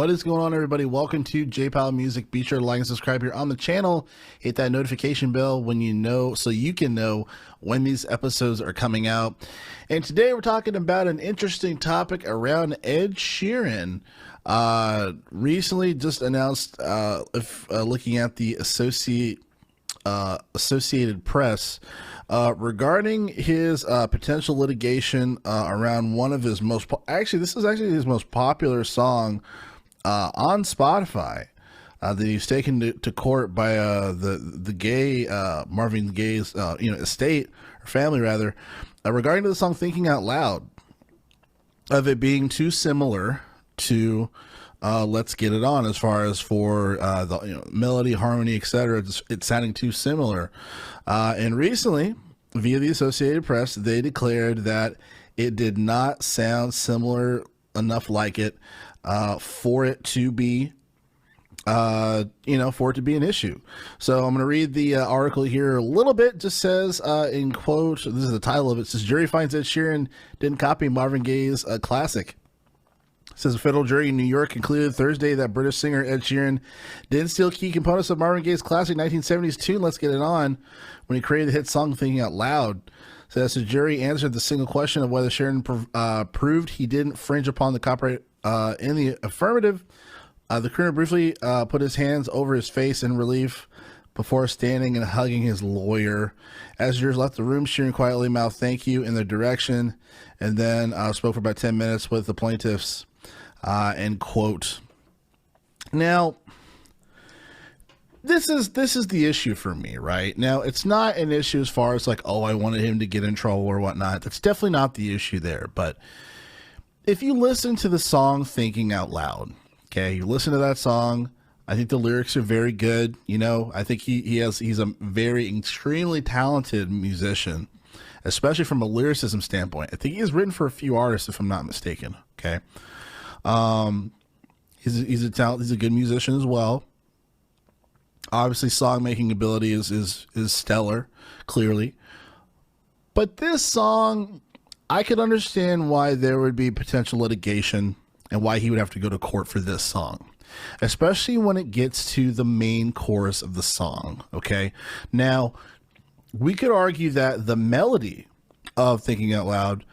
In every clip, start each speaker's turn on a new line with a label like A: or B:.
A: What is going on, everybody? Welcome to J-Pal Music. Be sure to like and subscribe here on the channel. Hit that notification bell when you know, so you can know when these episodes are coming out. And today we're talking about an interesting topic around Ed Sheeran. Recently just announced, looking at the Associated Press, regarding his potential litigation around one of his this is actually his most popular song on Spotify, that he's taken to court by the Gaye, Marvin Gaye's estate, or family rather, regarding to the song "Thinking Out Loud," of it being too similar to "Let's Get It On" as far as for the melody, harmony, etc. It's sounding too similar. And recently, via the Associated Press, they declared that it did not sound similar enough like it for it to be an issue. So I'm going to read the article here a little bit. Just says, in quote, this is the title of it. It says, "Jury finds Ed Sheeran didn't copy Marvin Gaye's classic." It says a federal jury in New York concluded Thursday that British singer Ed Sheeran didn't steal key components of Marvin Gaye's classic 1970s tune "Let's Get It On" when he created the hit song "Thinking Out Loud." So as the jury answered the single question of whether Sheeran proved he didn't infringe upon the copyright in the affirmative, the crooner briefly put his hands over his face in relief before standing and hugging his lawyer. As jurors left the room, Sheeran quietly mouthed "thank you" in their direction, and then spoke for about 10 minutes with the plaintiffs. End quote. Now, this is the issue for me, right? Now, it's not an issue as far as like, oh, I wanted him to get in trouble or whatnot. That's definitely not the issue there. But if you listen to the song "Thinking Out Loud," okay, you listen to that song, I think the lyrics are very good. I think he's a very extremely talented musician, especially from a lyricism standpoint. I think he has written for a few artists, if I'm not mistaken. Okay. He's a good musician as well. Obviously, song making ability is stellar, clearly. But this song, I could understand why there would be potential litigation and why he would have to go to court for this song, especially when it gets to the main chorus of the song. Okay. Now, we could argue that the melody of "Thinking Out Loud"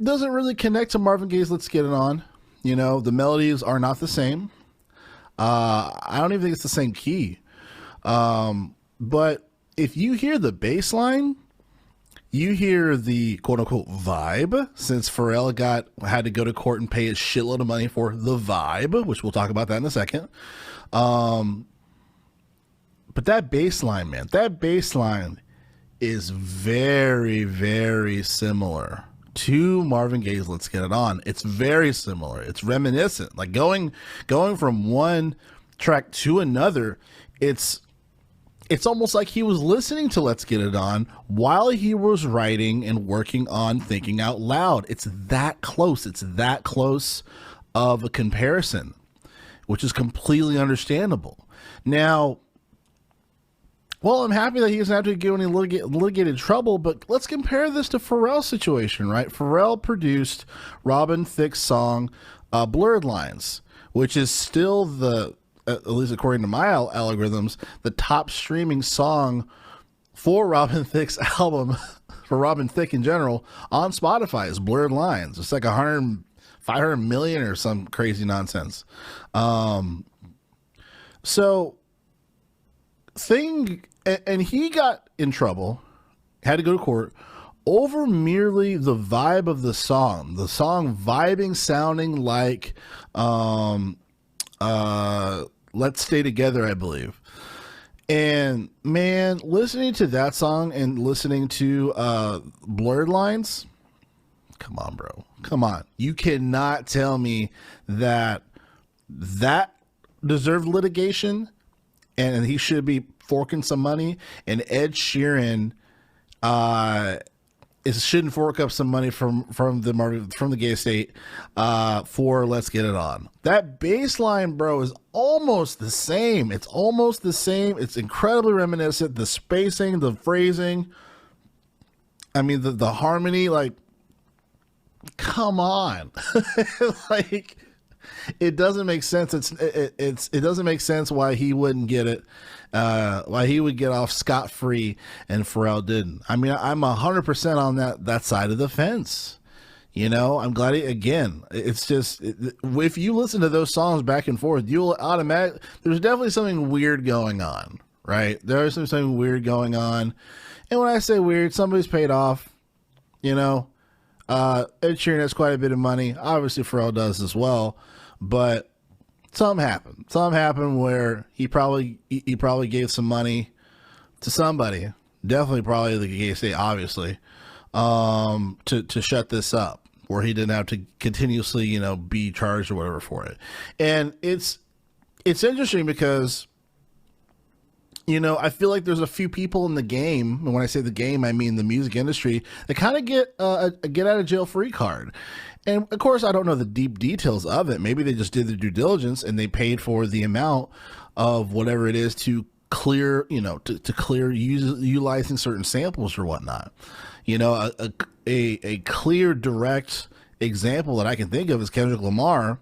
A: doesn't really connect to Marvin Gaye's "Let's Get It On." The melodies are not the same. I don't even think it's the same key. But if you hear the bass line, you hear the quote unquote vibe, since Pharrell had to go to court and pay a shitload of money for the vibe, which we'll talk about that in a second. But that bass line, man, that bass line is very, very similar to Marvin Gaye's "Let's Get It On." It's very similar. It's reminiscent. Like going from one track to another, it's almost like he was listening to "Let's Get It On" while he was writing and working on "Thinking Out Loud." It's that close. It's that close of a comparison, which is completely understandable. Now, well, I'm happy that he doesn't have to get any litigated trouble, but let's compare this to Pharrell's situation, right? Pharrell produced Robin Thicke's song, "Blurred Lines," which is still at least according to my algorithms, the top streaming song for Robin Thicke's album, for Robin Thicke in general, on Spotify is "Blurred Lines." It's like 500 million or some crazy nonsense. And he got in trouble, had to go to court over merely the vibe of the song vibing, sounding like "Let's Stay Together," I believe. And man, listening to that song and listening to "Blurred Lines," come on, bro, come on. You cannot tell me that deserved litigation and he should be forking some money, and Ed Sheeran shouldn't fork up some money from the Gaye estate for "Let's Get It On." That bass line, bro, is almost the same. It's almost the same. It's incredibly reminiscent. The spacing, the phrasing, I mean, the harmony, like, come on. Like, It doesn't make sense. It doesn't make sense why he wouldn't get it, why he would get off scot free and Pharrell didn't. I mean, I'm 100% on that side of the fence. You know, I'm glad it's just, if you listen to those songs back and forth, you'll there's definitely something weird going on, right? There's something weird going on. And when I say weird, somebody's paid off, you know. Ed Sheeran has quite a bit of money. Obviously, Pharrell does as well. But something happened. Something happened where he probably gave some money to somebody. Definitely probably the Gaye state, obviously, to shut this up, where he didn't have to continuously, you know, be charged or whatever for it. And it's interesting because, you know, I feel like there's a few people in the game, and when I say the game, I mean the music industry, that kind of get a get out of jail free card. And of course, I don't know the deep details of it. Maybe they just did their due diligence and they paid for the amount of whatever it is to clear, you know, to clear utilizing certain samples or whatnot. You know, a clear, direct example that I can think of is Kendrick Lamar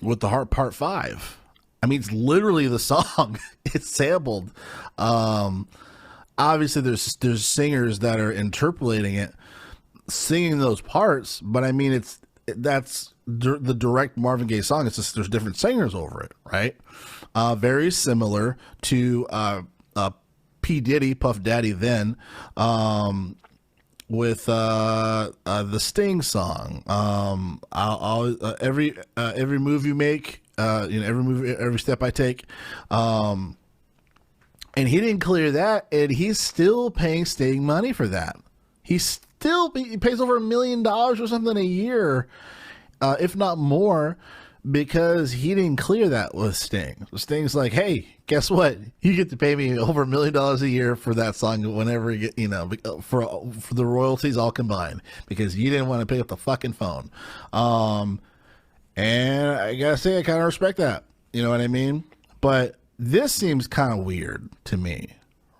A: with The Heart Part 5. I mean, it's literally the song. It's sampled. Obviously, there's singers that are interpolating it, singing those parts. But I mean, that's the direct Marvin Gaye song. It's just there's different singers over it, right? Very similar to P. Diddy, Puff Daddy, then with the Sting song. Every move you make. You know, every step I take, and he didn't clear that, and he's still paying Sting money for that. He pays over $1 million or something a year, if not more, because he didn't clear that with Sting. Sting's like, hey, guess what? You get to pay me over $1 million a year for that song whenever you get, you know, for the royalties all combined, because you didn't want to pick up the fucking phone. And I gotta say, I kind of respect that. You know what I mean? But this seems kind of weird to me,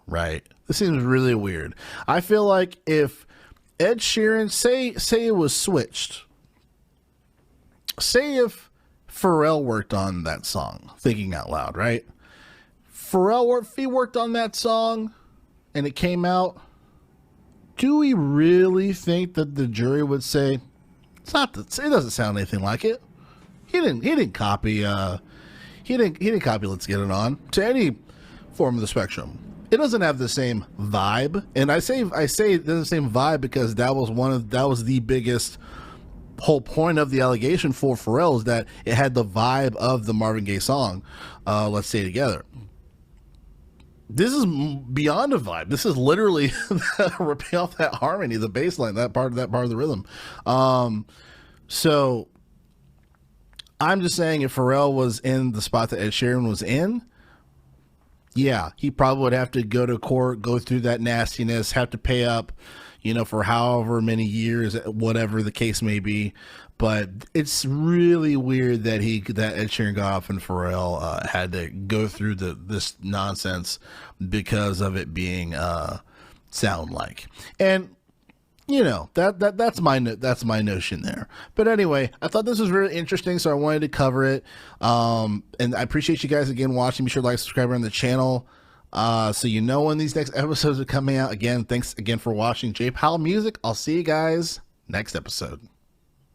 A: right? This seems really weird. I feel like if Ed Sheeran, say it was switched. Say if Pharrell worked on that song, Thinking Out Loud, right? If he worked on that song and it came out, do we really think that the jury would say, it doesn't sound anything like it? He didn't copy he didn't copy Let's Get It On to any form of the spectrum. It doesn't have the same vibe, and I say it doesn't the same vibe because that was the biggest whole point of the allegation for Pharrell, is that it had the vibe of the Marvin Gaye song, Let's Stay Together. This is beyond a vibe. This is literally ripping off that harmony, the bass line, that part of the rhythm. So I'm just saying, if Pharrell was in the spot that Ed Sheeran was in, yeah, he probably would have to go to court, go through that nastiness, have to pay up, you know, for however many years, whatever the case may be. But it's really weird that Ed Sheeran got off and Pharrell had to go through this nonsense because of it being sound like. And you know, that's my notion there. But anyway, I thought this was really interesting, so I wanted to cover it. And I appreciate you guys again watching. Be sure to like, subscribe on the channel, so you know when these next episodes are coming out. Again, thanks again for watching J Powell Music. I'll see you guys next episode.